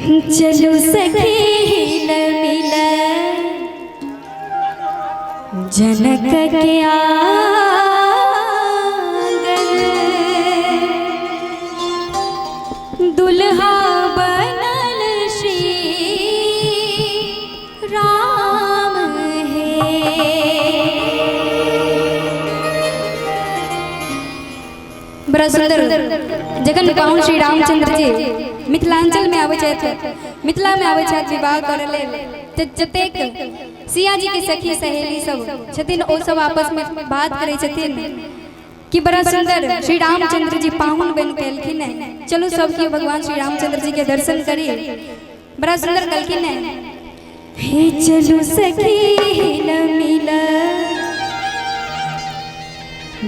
चलो सखी न मिला जनक के आंगन दुल्हा बनल श्री राम है। बड़ा सुंदर जगन पाहुन श्री रामचंद्र जी मिथिलांचल में आवे छथि, मिथिला में आवे छथि विवाह करे लेल। जतेक सिया जी के सखी सहेली सब छथिन ओ सब आपस में बात करे छथिन कि बड़ा सुंदर श्री रामचंद्र जी पाहुन बन के एलखिन है, चलो सब के भगवान श्री रामचंद्र जी के दर्शन करी। बड़ा सुंदर कहलखिन है, हे चलो सखी न मिला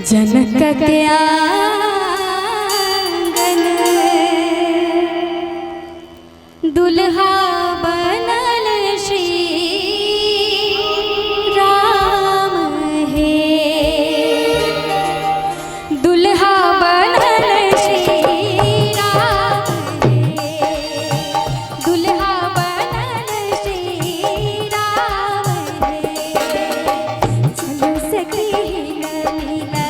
जनक के आंगन दुल्हा बनल श्री राम है। दुल्हा बनल श्री राम है। दुल्हा बनल श्री राम है। चलो सखी न मिला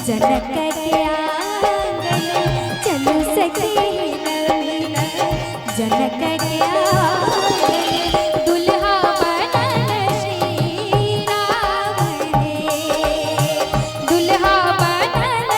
जनक के आंगन, चलो सखी न मिला जनक के आंगन दुल्हा बनल श्री राम है। दुल्हा बनल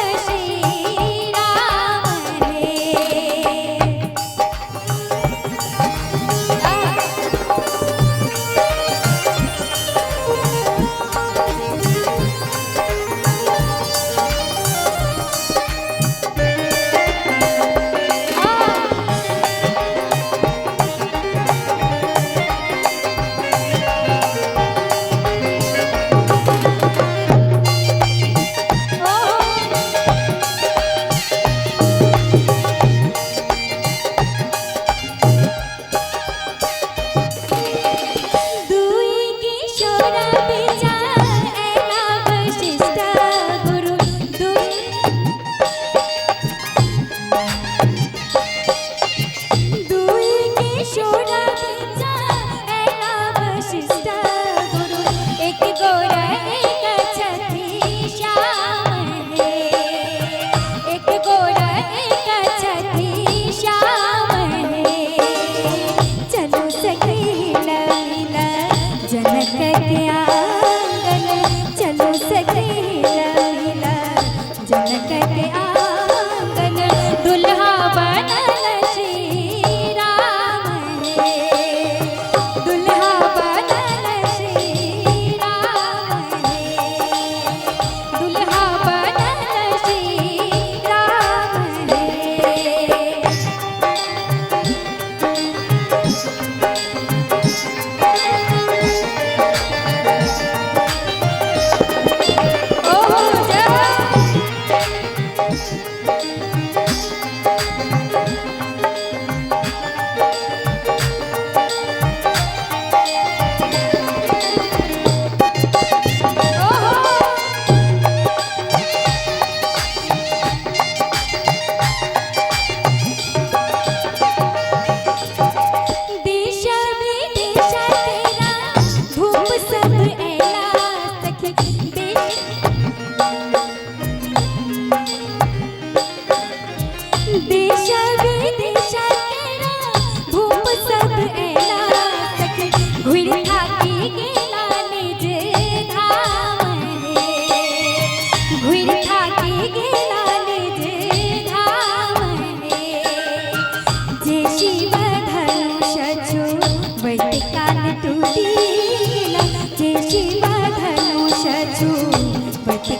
श्री राम है।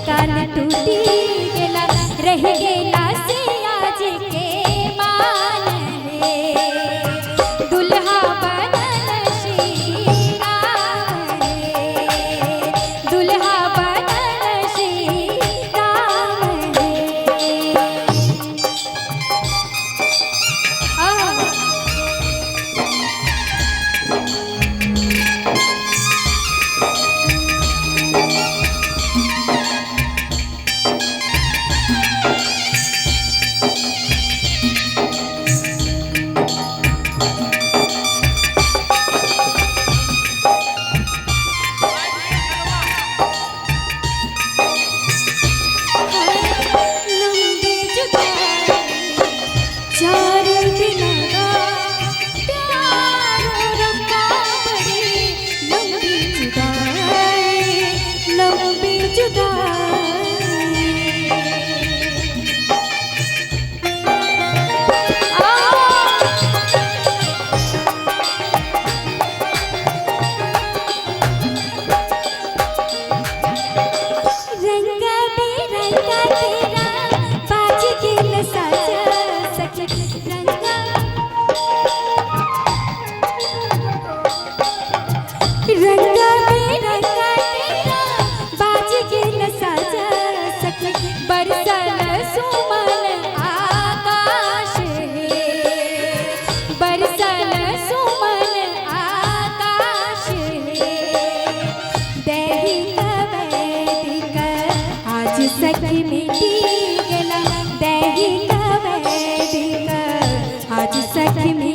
कान टूटी गेला रह गेला सिया जी के मान है। दुल्हा बनल श्री राम है। दुल्हा बनल श्री राम है।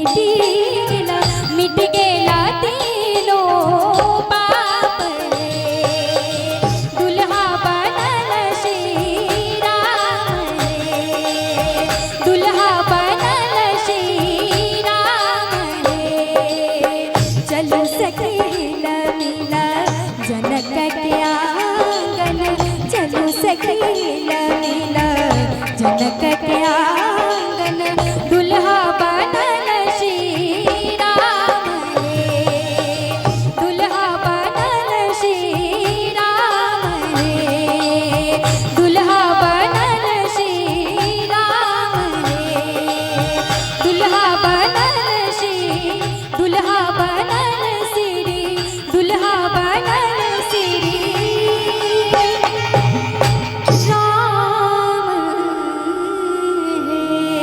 मिटी गेला, मिट गेला तीनो पाप रे, दुल्हा बनल श्री राम रे, दुल्हा बनल श्री राम रे। चलू सखी मिला जनक के आंगन, चलू सखी मिला जनक के आंगन।